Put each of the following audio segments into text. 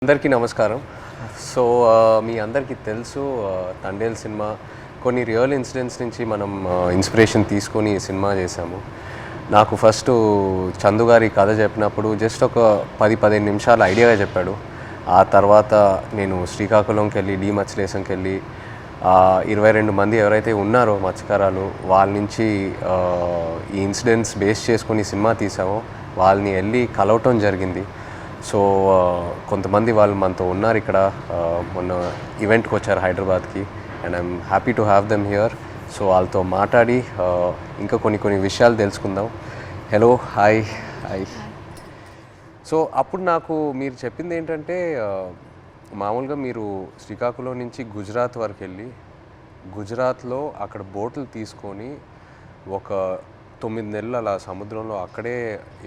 అందరికీ నమస్కారం. సో మీ అందరికీ తెలుసు తండేల్ సినిమా కొన్ని రియల్ ఇన్సిడెంట్స్ నుంచి మనం ఇన్స్పిరేషన్ తీసుకొని ఈ సినిమా చేశాము. నాకు ఫస్ట్ చందు గారి కథ చెప్పినప్పుడు జస్ట్ ఒక 10-15 నిమిషాలు ఐడియాగా చెప్పాడు. ఆ తర్వాత నేను శ్రీకాకుళంకి వెళ్ళి మత్స్యలేశంకి వెళ్ళి 22 మంది ఎవరైతే ఉన్నారో మత్స్యకారాలు వాళ్ళ నుంచి ఈ ఇన్సిడెంట్స్ బేస్ చేసుకొని సినిమా తీసామో వాళ్ళని వెళ్ళి కలవటం జరిగింది. సో కొంతమంది వాళ్ళు మనతో ఉన్నారు ఇక్కడ, మొన్న ఈవెంట్కి వచ్చారు హైదరాబాద్కి, and I'm happy to have them here. So వాళ్ళతో మాట్లాడి ఇంకా కొన్ని విషయాలు తెలుసుకుందాం. Hello, hi. సో అప్పుడు నాకు మీరు చెప్పింది ఏంటంటే మామూలుగా మీరు శ్రీకాకుళం నుంచి గుజరాత్ వరకు వెళ్ళి గుజరాత్లో అక్కడ బోట్లు తీసుకొని ఒక 9 నెలలు అలా సముద్రంలో అక్కడే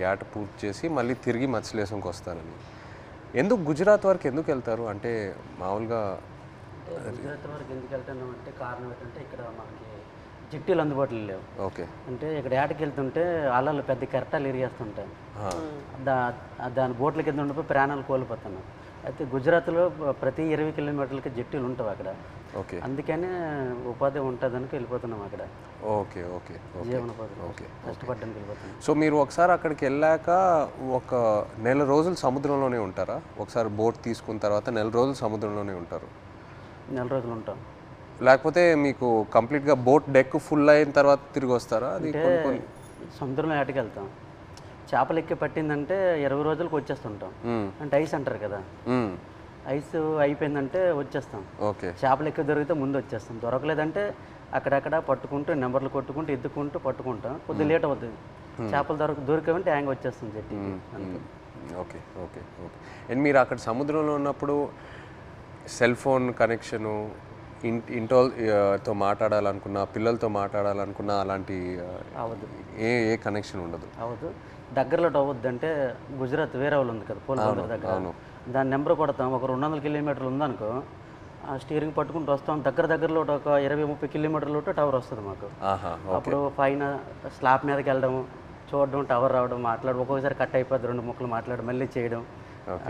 ఏట పూర్తి చేసి మళ్ళీ తిరిగి మత్స్యలేశంకి వస్తారని. ఎందుకు గుజరాత్ వరకు ఎందుకు వెళ్తారు? అంటే మామూలుగా గుజరాత్ వరకు ఎందుకు వెళ్తున్నాం అంటే కారణం ఏంటంటే ఇక్కడ మనకి జిట్టీలు అందుబాటులో లేవు. ఓకే. అంటే ఇక్కడ ఏటకి వెళ్తుంటే అలలు పెద్ద కెరటాలు ఇరిగేస్తుంటాయి. దాని బోట్ల కింద ఉండిపోయి ప్రాణాలు కోల్పోతున్నాం. అయితే గుజరాత్లో ప్రతి 20 కిలోమీటర్లకి జట్టీలు ఉంటాయి అక్కడ. ఓకే. అందుకనే ఉపాధి ఉంటుందని వెళ్ళిపోతున్నాం అక్కడ. ఓకే. జీవనోపాధి కష్టపడ్డానికి వెళ్ళిపోతున్నాం. సో మీరు ఒకసారి అక్కడికి వెళ్ళాక ఒక నెల రోజులు సముద్రంలోనే ఉంటారా? ఒకసారి బోట్ తీసుకున్న తర్వాత నెల రోజులు సముద్రంలోనే ఉంటారు? నెల రోజులు ఉంటాం. లేకపోతే మీకు కంప్లీట్గా బోట్ డెక్ ఫుల్ అయిన తర్వాత తిరిగి వస్తారా? అది సముద్రంలో ఏటకి వెళ్తాం. చేపలు ఎక్కి పట్టిందంటే 20 రోజులకు వచ్చేస్తుంటాం. అంటే ఐస్ అంటారు కదా, ఐస్ అయిపోయిందంటే వచ్చేస్తాం. ఓకే. చేపలు ఎక్కి దొరికితే ముందు వచ్చేస్తాం. దొరకలేదంటే అక్కడక్కడ పట్టుకుంటూ నెంబర్లు కొట్టుకుంటూ ఎత్తుకుంటూ పట్టుకుంటాం. కొద్దిగా లేట్ అవుతుంది. చేపలు దొరికామంటే హ్యాంగ్ వచ్చేస్తుంది జట్టి. ఓకే. అండ్ మీరు అక్కడ సముద్రంలో ఉన్నప్పుడు సెల్ ఫోన్ కనెక్షను, ఇంటోతో మాట్లాడాలనుకున్నా, పిల్లలతో మాట్లాడాలనుకున్నా అలాంటి అవ్వదు. ఏ కనెక్షన్ ఉండదు? అవ్వదు. దగ్గరలో అవ్వద్దు. అంటే గుజరాత్ వేరే వాళ్ళు ఉంది కదా పోలవరం దగ్గర, దాని నెంబర్ కొడతాం. ఒక 200 కిలోమీటర్లు ఉందనుకో, ఆ స్టీరింగ్ పట్టుకుంటూ వస్తాం. దగ్గరలో ఒక 20-30 కిలోమీటర్లు టవర్ వస్తుంది మాకు. అప్పుడు పైన స్లాబ్ మీదకి వెళ్ళడం, చూడడం, టవర్ రావడం, మాట్లాడడం. ఒక్కొక్కసారి కట్ అయిపోద్ది, 2 ముక్కలు మాట్లాడడం, మళ్ళీ చేయడం,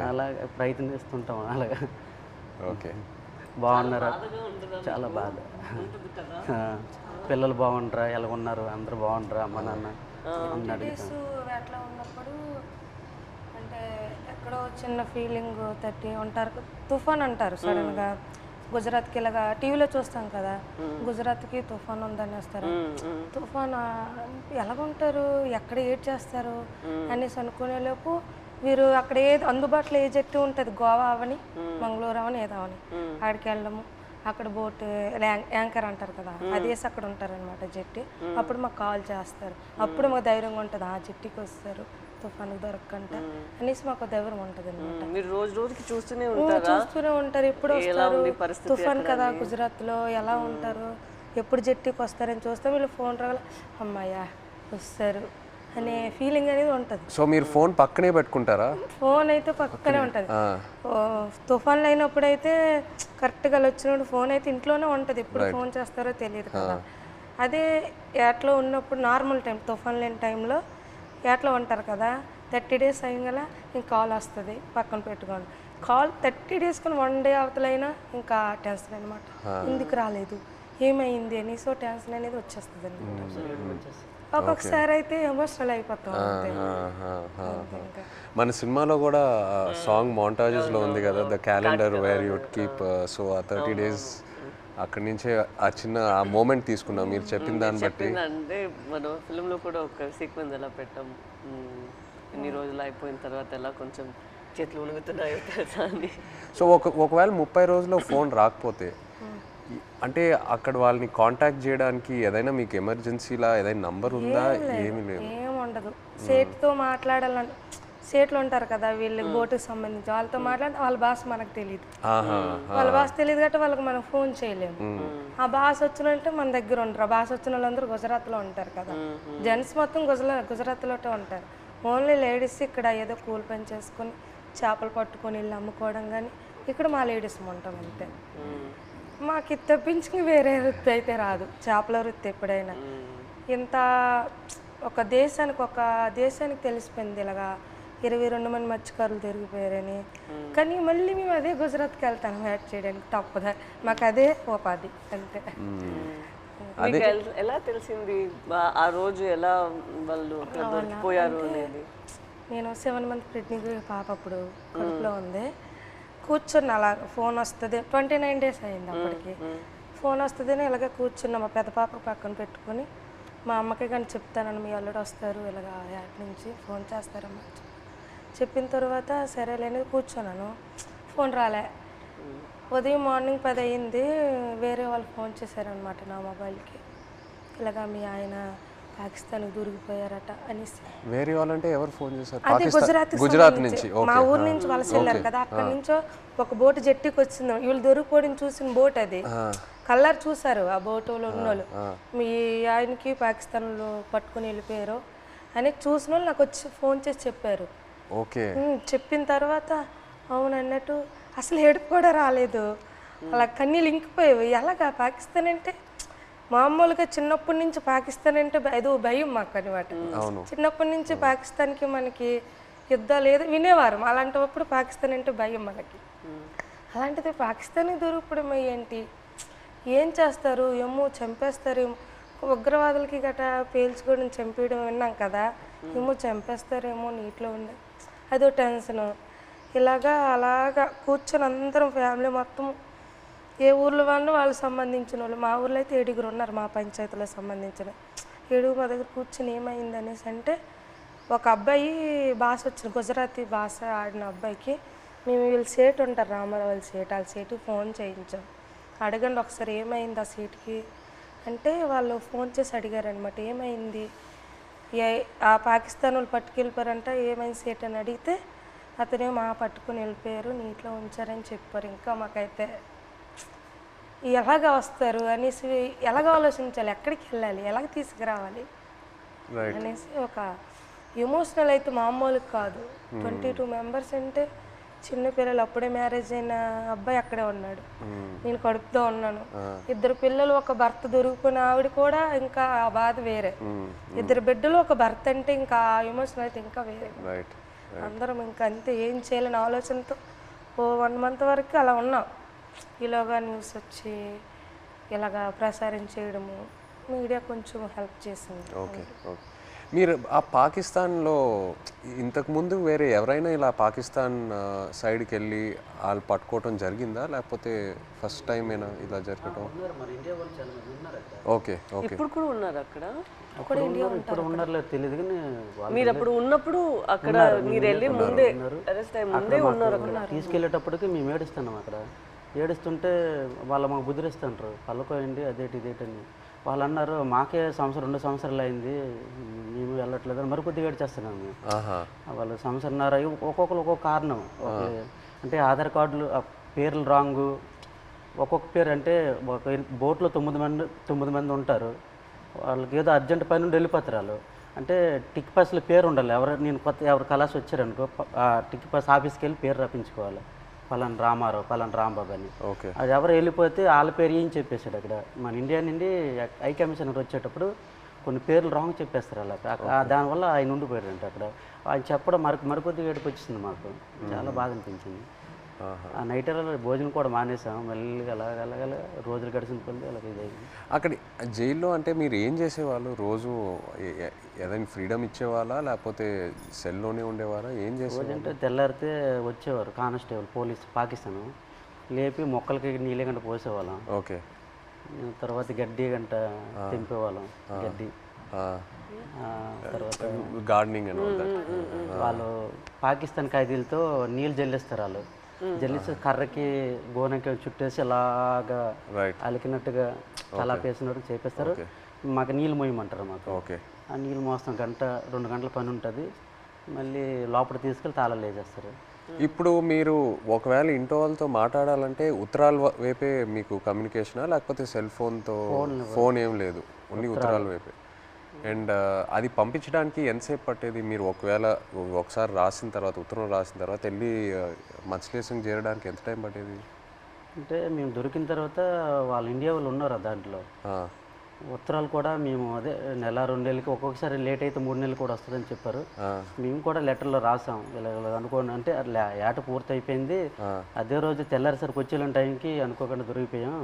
అలా ప్రయత్నిస్తుంటాం. అలాగా. ఓకే. బాగున్నారా? చాలా బాధ. పిల్లలు బాగుంటారా, ఎలా ఉన్నారు, అందరూ బాగుంటారా, అమ్మ నాన్న అట్లా ఉన్నప్పుడు అంటే ఎక్కడో చిన్న ఫీలింగ్ తట్టి ఉంటారు. తుఫాన్ అంటారు సడన్గా. గుజరాత్కి ఇలాగా టీవీలో చూస్తాం కదా, గుజరాత్కి తుఫాన్ ఉందని వస్తారు. తుఫాన్ ఎలాగుంటారు, ఎక్కడ ఏడ్ చేస్తారు అనేసి అనుకునేలోపు వీరు అక్కడ ఏది అందుబాటులో ఏ జట్టు ఉంటుంది, గోవా అవని మంగళూరు అవని ఏదో అవని, అక్కడికి వెళ్ళడము. అక్కడ బోట్ యాంకర్ అంటారు కదా, అదేసి అక్కడ ఉంటారనమాట జట్టి. అప్పుడు మాకు కాల్ చేస్తారు. అప్పుడు మాకు ధైర్యంగా ఉంటుంది, ఆ జట్టికి వస్తారు తుఫాను దొరకకంట అనేసి మాకు ధైర్యం ఉంటుంది అనమాట. మీరు రోజుకి చూస్తూనే ఉంటారు. ఎప్పుడు వస్తారు తుఫాన్ కదా, గుజరాత్లో ఎలా ఉంటారు, ఎప్పుడు జట్టికి వస్తారని చూస్తే వీళ్ళు ఫోన్ రావాలి, అమ్మాయ్యా వస్తారు అనే ఫీలింగ్ అనేది ఉంటుంది. సో మీరు ఫోన్ పక్కనే పెట్టుకుంటారా? ఫోన్ అయితే పక్కనే ఉంటుంది. తుఫాన్లు అయినప్పుడు అయితే కరెక్ట్గా వచ్చినప్పుడు ఫోన్ అయితే ఇంట్లోనే ఉంటుంది. ఎప్పుడు ఫోన్ చేస్తారో తెలియదు కదా. అదే ఏట్లో ఉన్నప్పుడు నార్మల్ టైం, తుఫాన్ లేని టైంలో ఏట్లో ఉంటారు కదా, 30 డేస్ అయ్యగల ఇంక కాల్ వస్తుంది, పక్కన పెట్టుకోండి. కాల్ 30 డేస్కొని 1 డే అవతలైనా ఇంకా టెన్షన్ అనమాట. ఎందుకు రాలేదు, ఏమైంది అని. సో టెన్షన్ అనేది వచ్చేస్తుంది అనమాట. ఒక్కొక్కసారి అయితే ఎమోషనల్ అయిపోతాం. మన సినిమాలో కూడా సాంగ్ మోంటాజెస్లో ఉంది కదా, the calendar where you'd keep. So ఆ 30 డేస్ అక్కడి నుంచే ఆ చిన్న ఆ మూమెంట్ తీసుకున్నాం మీరు చెప్పిన దాన్ని బట్టి. అంటే మన ఫిల్మ్లో కూడా ఒక సీక్వెన్స్ ఎలా పెట్టాం, ఇన్ని రోజులు అయిపోయిన తర్వాత ఎలా కొంచెం చేతులు ఉణుగుతున్నాయో తెలుసా అని. సో ఒకవేళ 30 రోజుల్లో ఫోన్ రాకపోతే అంటే అక్కడ వాళ్ళని కాంటాక్ట్ చేయడానికి ఏదైనా మీకు ఎమర్జెన్సీలా ఏదైనా నంబర్ ఉందా? ఏమీ లేదు, ఏముండదు. సేట్తో మాట్లాడాలని, సేట్లు ఉంటారు కదా వీళ్ళకి బోటుకి సంబంధించి, వాళ్ళతో మాట్లాడితే వాళ్ళ భాష మనకు తెలియదు. వాళ్ళ భాష తెలియదు కాబట్టి వాళ్ళకి మనం ఫోన్ చేయలేము. ఆ భాష వచ్చినంటే మన దగ్గర ఉంటారు. ఆ భాష వచ్చిన వాళ్ళందరూ గుజరాత్లో ఉంటారు కదా, జెంట్స్ మొత్తం గుజరాత్లో ఉంటారు. ఓన్లీ లేడీస్ ఇక్కడ ఏదో కూలి పని చేసుకొని చేపలు పట్టుకొని వెళ్ళి అమ్ముకోవడం, కానీ ఇక్కడ మా లేడీస్ ఉంటాం అంతే. మాకు ఇది తప్పించి వేరే వృత్తి అయితే రాదు, చేపల వృత్తి. ఎప్పుడైనా ఇంత ఒక దేశానికి తెలిసిపోయింది ఇలాగా 22 మంది మత్స్యకారులు దొరికిపోయారని. కానీ మళ్ళీ మేము అదే గుజరాత్కి వెళ్తాను వేట చేయడానికి తప్పదా, మాకు అదే ఉపాధి అంతే. మీకు ఎలా తెలిసింది ఆ రోజు ఎలా వాళ్ళు అక్కడ దొరికిపోయారు అనేది? నేను 7 మంత్ ప్రెగ్నెంట్ పాప అప్పుడు కడుపులో ఉంది. కూర్చున్న అలా ఫోన్ వస్తుంది, 29 days అయింది అప్పటికి. ఫోన్ వస్తుందని ఇలాగే కూర్చున్నా, మా పెద్ద పాప పక్కన పెట్టుకొని. మా అమ్మకి కానీ చెప్తానని, మీ అల్లుడు వస్తారు ఇలాగ యాడ్ నుంచి ఫోన్ చేస్తారమ్మా చెప్పిన తర్వాత సరేలేని కూర్చున్నాను. ఫోన్ రాలే. ఉదయం మార్నింగ్ 10 అయింది, వేరే వాళ్ళు ఫోన్ చేశారనమాట నా మొబైల్కి, ఇలాగా మీ ఆయన పాకిస్తాన్కి దొరికిపోయారట అనేసి. వేరే వాళ్ళంటే ఎవరు ఫోన్ చేశారు? అదే గుజరాత్ నుంచి, మా ఊరు నుంచి వలస వెళ్ళారు కదా, అక్కడి నుంచో ఒక బోటు జట్టికి వచ్చింది. వీళ్ళు దొరికిపోవడం చూసిన బోట్ అది, కలర్ చూసారు ఆ బోటులో ఉన్నోళ్ళు, మీ ఆయనకి పాకిస్తాన్లో పట్టుకుని వెళ్ళిపోయారు అని చూసిన వాళ్ళు నాకు వచ్చి ఫోన్ చేసి చెప్పారు. ఓకే. చెప్పిన తర్వాత అవును అన్నట్టు అసలు ఏడుపు కూడా రాలేదు, అలా కన్నీళ్ళు ఇంకిపోయేవి. ఎలాగా పాకిస్తాన్ అంటే మామూలుగా చిన్నప్పటి నుంచి పాకిస్తాన్ అంటే ఏదో భయం మాకు అనమాట. చిన్నప్పటి నుంచి పాకిస్తాన్కి మనకి యుద్ధాలు ఏదో వినేవారు, అలాంటప్పుడు పాకిస్తాన్ అంటే భయం మనకి. అలాంటిది పాకిస్తాన్కి దొరికిపోవడం ఏంటి, ఏం చేస్తారు ఏమో, చంపేస్తారేమో, ఉగ్రవాదులకి గట్రా పేల్చుకోవడం చంపేయడం విన్నాం కదా, ఏమో చంపేస్తారేమో నీటిలో ఉండే అదో టెన్షను. అలాగా కూర్చొని అందరం ఫ్యామిలీ మొత్తం, ఏ ఊర్లో వాళ్ళు సంబంధించిన వాళ్ళు, మా ఊర్లో అయితే 7 ఉన్నారు, మా పంచాయతీలో సంబంధించిన 7 మా దగ్గర కూర్చొని ఏమైంది అనేసి అంటే, ఒక అబ్బాయి భాష వచ్చిన గుజరాతీ భాష ఆడిన అబ్బాయికి మేము వీళ్ళు సేటు ఉంటారు రామారావు వాళ్ళ సేటు, వాళ్ళ సేటుకి ఫోన్ చేయించాం. అడగండి ఒకసారి ఏమైంది ఆ సీట్కి అంటే, వాళ్ళు ఫోన్ చేసి అడిగారనమాట ఏమైంది, ఆ పాకిస్తాన్ వాళ్ళు పట్టుకెళ్ళిపోయారంట, ఏమైంది సీట్ అని అడిగితే అతనే పట్టుకుని వెళ్ళిపోయారు, నీటిలో ఉంచారని చెప్పారు. ఇంకా మాకైతే ఎలాగ వస్తారు అనేసి, ఎలాగ ఆలోచించాలి, ఎక్కడికి వెళ్ళాలి, ఎలాగ తీసుకురావాలి అనేసి ఒక ఎమోషనల్ అయితే మామూలుగా కాదు. 22 members అంటే చిన్నపిల్లలు, అప్పుడే మ్యారేజ్ అయిన అబ్బాయి అక్కడే ఉన్నాడు, నేను కడుపుతో ఉన్నాను, 2 పిల్లలు, ఒక భర్త దొరికిపోయిన ఆవిడ కూడా ఇంకా ఆ బాధ వేరే, 2 బిడ్డలు ఒక భర్త అంటే ఇంకా ఆ ఎమోషన్ అయితే ఇంకా వేరే. అందరం ఇంకా అంతే, ఏం చేయాలని ఆలోచనతో 1 month వరకు అలా ఉన్నాం. ఇలాగా న్యూస్ వచ్చి ఇలాగా ప్రసారం చేయడము, మీడియా కొంచెం హెల్ప్ చేసింది. ఓకే. ఓకే. మీరు ఆ పాకిస్తాన్లో ఇంతకుముందు వేరే ఎవరైనా ఇలా పాకిస్తాన్ సైడ్కి వెళ్ళి వాళ్ళు పట్టుకోవటం జరిగిందా, లేకపోతే ఫస్ట్ టైం అయినా ఇలా జరగటం? ఓకే. ఓకే. ఇప్పుడు కూడా ఉన్నారు అక్కడ? ఇప్పుడు ఉన్నారో తెలియదు కానీ మీరు అప్పుడు ఉన్నప్పుడు అక్కడ మీరు వెళ్ళి ముందే అరెస్ట్ అయ్యి ముందే ఉన్నారు అక్కడ. తీసుకెళ్ళేటప్పటికి మేము ఏడుస్తున్నాం అక్కడ. ఏడుస్తుంటే వాళ్ళు మాకు బుద్ధిరిస్తుంటారు, పళ్ళకోయండి అదేటి ఇదేటని. వాళ్ళు అన్నారు మాకే 2 సంవత్సరాలు అయింది మేము వెళ్ళట్లేదు అని మరికొద్దిగా ఏడ్చేస్తున్నాం మేము. వాళ్ళు 1.5 సంవత్సరాలు ఒక్కొక్కరు ఒక్కొక్క కారణం. అంటే ఆధార్ కార్డులు పేర్లు రాంగు, ఒక్కొక్క పేరు అంటే ఒక బోట్లో 9 మంది ఉంటారు, వాళ్ళకి ఏదో అర్జెంట్ పని నుండి వెళ్ళిపోతారు వాళ్ళు. అంటే టిక్ పాస్లో పేరు ఉండాలి, నేను ఎవరు కలాసి వచ్చారనుకో ఆ టిక్ పాస్ ఆఫీస్కి వెళ్ళి పేరు రప్పించుకోవాలి, పలానా రామారావు పలానా రాంబాబు అని. అది ఎవరు వెళ్ళిపోతే వాళ్ళ పేరు ఏం చెప్పేశాడు అక్కడ. మన ఇండియా నుండి హై కమిషనర్ వచ్చేటప్పుడు కొన్ని పేర్లు రాంగ్ చెప్పేస్తారు అలా, దానివల్ల ఆయన ఉండిపోయాడంట అక్కడ. ఆయన చెప్పడం మరికొద్దిగా ఏడుపు వచ్చింది మాకు, చాలా బాధ అనిపించింది. ఆ నైట్ భోజనం కూడా మానేసాం, మళ్ళీ అలాగ రోజులు గడిచిన కొద్ది అలాగే ఇదైంది. అక్కడ జైల్లో అంటే మీరు ఏం చేసేవాళ్ళు రోజు? ఏదైనా ఫ్రీడమ్ ఇచ్చేవాళ్ళా లేకపోతే సెల్లోనే ఉండేవారా, ఏం చేసేవారు? అంటే తెల్లారితే వచ్చేవారు కానిస్టేబుల్ పోలీస్ పాకిస్తాన్, లేపి మొక్కలకి నీళ్ళ గంట పోసేవాళ్ళం. ఓకే. తర్వాత గడ్డి గంట తెంపేవాళ్ళం, గడ్డి. తర్వాత గార్డెనింగ్ అని వాళ్ళు పాకిస్తాన్ ఖైదీలతో నీళ్ళు జల్లిస్తారు, వాళ్ళు జల్లిస్తే కర్రకి గోనకి చుట్టేసి అలాగా అలికినట్టుగా కలాపేసినట్టు చేపిస్తారు. మాకు నీళ్ళు మోయమంటారు మాకు. ఓకే. ఆ నీళ్ళు మోస్తాం, 1-2 గంటల పని ఉంటుంది, మళ్ళీ లోపల తీసుకెళ్ళి తాళాలు వేసేస్తారు. ఇప్పుడు మీరు ఒకవేళ ఇంట్లో వాళ్ళతో మాట్లాడాలంటే ఉత్తరాల వైపే మీకు కమ్యూనికేషనా, లేకపోతే సెల్ ఫోన్తో? ఫోన్ ఏం లేదు, ఓన్లీ ఉత్తరాల వైపే. అండ్ అది పంపించడానికి ఎంతసేపు పట్టేది? మీరు ఒకసారి రాసిన తర్వాత, ఉత్తరం రాసిన తర్వాత వెళ్ళి మత్స్యలేశంకి చేరడానికి ఎంత టైం పట్టేది? అంటే మేము దొరికిన తర్వాత వాళ్ళు ఇండియా వాళ్ళు ఉన్నారు దాంట్లో, ఉత్తరాలు కూడా మేము అదే నెల 2 నెలలకి ఒక్కొక్కసారి లేట్ అయితే 3 నెలలు కూడా వస్తుందని చెప్పారు. మేము కూడా లెటర్లో రాసాం ఇలా అనుకోండి అంటే ఏట పూర్తి అయిపోయింది, అదే రోజు తెల్లారిసరికి వచ్చే టైంకి అనుకోకుండా దొరికిపోయాం,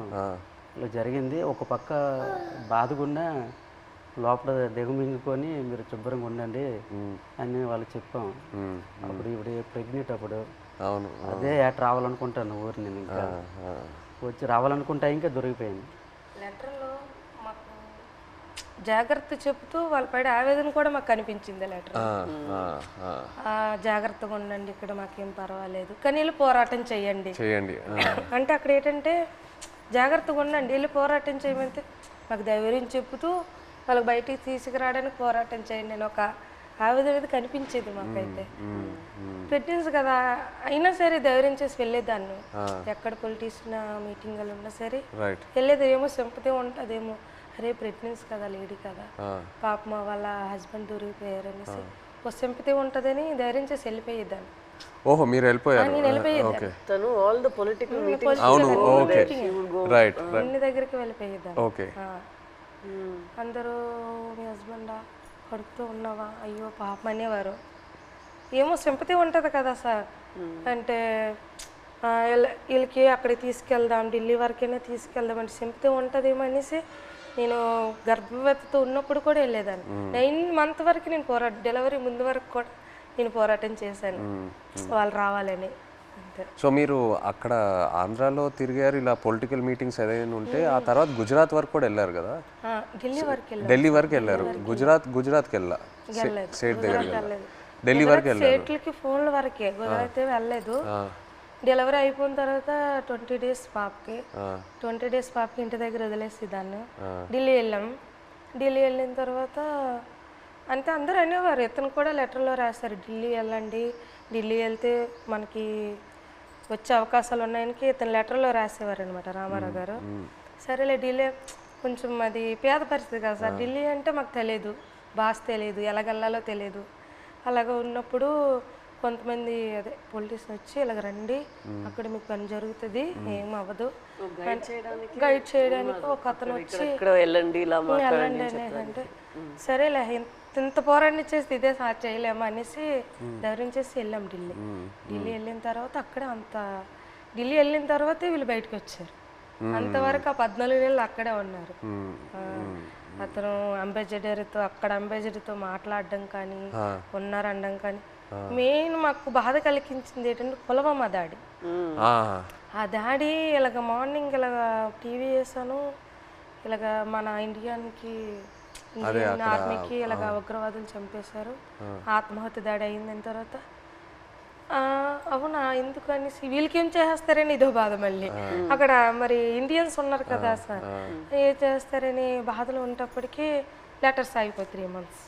ఇలా జరిగింది. ఒక పక్క బాధగుండా లోపల దిగమింగుకొని మీరు శుభ్రంగా ఉండండి అని వాళ్ళకి చెప్పాం. అప్పుడు ఇప్పుడు ప్రెగ్నెంట్ అప్పుడు అదే ఏట రావాలనుకుంటాను ఊరు నేను ఇంకా వచ్చి రావాలనుకుంటా ఇంకా దొరికిపోయింది. లెటర్లో మాకు జాగ్రత్త చెప్తూ వాళ్ళ పైన ఆవేదన కూడా మాకు కనిపించింది లెటర్. జాగ్రత్తగా ఉండండి, ఇక్కడ మాకేం పర్వాలేదు కానీ వెళ్ళి పోరాటం చేయండి అంటే అక్కడ ఏంటంటే జాగ్రత్తగా ఉండండి వెళ్ళి పోరాటం చేయమంటే మాకు ధైర్యం చెప్తూ వాళ్ళకి బయటికి తీసుకురావడానికి పోరాటం చేయండి నేను ఒక ఆవేదన అనేది కనిపించేది మాకైతే. ప్రెగ్నెన్సీ కదా అయినా సరే ధైర్యం చేసి వెళ్ళేదాన్ని, ఎక్కడ పొలిటీషియన్ మీటింగ్లు ఉన్నా సరే వెళ్ళేది. ఏమో సింపతి ఉంటుందేమో, అరే ప్రెగ్నెన్సీ కదా లేడీ కదా పాపం వాళ్ళ హస్బెండ్ దొరికిపోయారు అనేసి ఒక సింపతి ఉంటుందని ధైర్యం చేసి వెళ్ళిపోయేదాన్ని. ఓహో మీరు వెళ్ళిపోయారు. నేను వెళ్ళిపోయేదాన్ని, తను ఆల్ ద పొలిటికల్ అన్ని దగ్గరికి వెళ్ళిపోయేదాన్ని. అందరూ మీ హస్బెండా కడుపుతూ ఉన్నావా అయ్యో పాపం అనేవారు. ఏమో సింపతి ఉంటుంది కదా సార్, అంటే వీళ్ళకి అక్కడికి తీసుకెళ్దాం ఢిల్లీ వరకైనా తీసుకెళ్దాం అంటే సింపతి ఉంటుందేమో అనేసి నేను గర్భవతితో ఉన్నప్పుడు కూడా వెళ్ళేదాన్ని. 9 months వరకు నేను డెలివరీ ముందు వరకు కూడా నేను పోరాటం చేశాను వాళ్ళు రావాలని. సో మీరు అక్కడ ఆంధ్రాలో తిరిగారు ఇలా పొలిటికల్ మీటింగ్స్ ఏదైనా ఉంటే, ఆ తర్వాత గుజరాత్ వరకు కూడా వెళ్ళారు కదా? ఢిల్లీ వరకు వెళ్ళారు. గుజరాత్కి వెళ్ళా స్టేట్ దగ్గర ఢిల్లీ వరకు వెళ్ళారు. స్టేట్లకి ఫోన్ల వరకే, గుజరాత్ వెళ్ళలేదు. డెలివరీ అయిపోయిన తర్వాత 20 days పాపకి 20 days పాపకి ఇంటి దగ్గర వదిలేసి దాన్ని ఢిల్లీ వెళ్ళాం. ఢిల్లీ వెళ్ళిన తర్వాత అంటే అందరూ అనేవారు, ఇతను కూడా లెటర్లో రాశారు ఢిల్లీ వెళ్ళండి, ఢిల్లీ వెళ్తే మనకి వచ్చే అవకాశాలు ఉన్నాయని ఇతను లెటర్లో రాసేవారు అనమాట రామారావు గారు. సరేలే ఢిల్లీ కొంచెం అది పేద పరిస్థితి కదా సార్, ఢిల్లీ అంటే మాకు తెలియదు, భాష తెలియదు, ఎలాగెళ్ళాలో తెలియదు. అలాగ ఉన్నప్పుడు కొంతమంది అదే పొలిటీషియన్ వచ్చి ఇలాగ రండి అక్కడ మీకు పని జరుగుతుంది ఏం అవ్వదు గైడ్ చేయడానికి ఒక అతను వచ్చి వెళ్ళండి అంటే సరేలే ఇంత పోరాటం చేసి ఇదే చేయలేమా అనేసి ధైర్యం చేసి వెళ్ళాం ఢిల్లీ. ఢిల్లీ వెళ్ళిన తర్వాత అక్కడే ఢిల్లీ వెళ్ళిన తర్వాతే వీళ్ళు బయటకు వచ్చారు. అంతవరకు ఆ 14 నెలలు అక్కడే ఉన్నారు. అతను అంబాసిడర్తో మాట్లాడడం కానీ ఉన్నారనడం కానీ. మెయిన్ మాకు బాధ కలిగించింది ఏంటంటే పుల్వామా దాడి. ఆ దాడి ఇలాగ మార్నింగ్ ఇలాగ టీవీ చేశాను, ఇలాగ మన ఇండియన్కి ఆర్మీకి ఇలాగ ఉగ్రవాదులు చంపేశారు, ఆత్మహత్య దాడి అయిందని తర్వాత అవునా ఎందుకు అనేసి వీళ్ళకి ఏం చేస్తారని ఇదో బాధ. మళ్ళీ అక్కడ మరి ఇండియన్స్ ఉన్నారు కదా సార్, ఏం చేస్తారని బాధలు ఉన్నప్పటికీ లెటర్స్ అయిపోయి 3 months.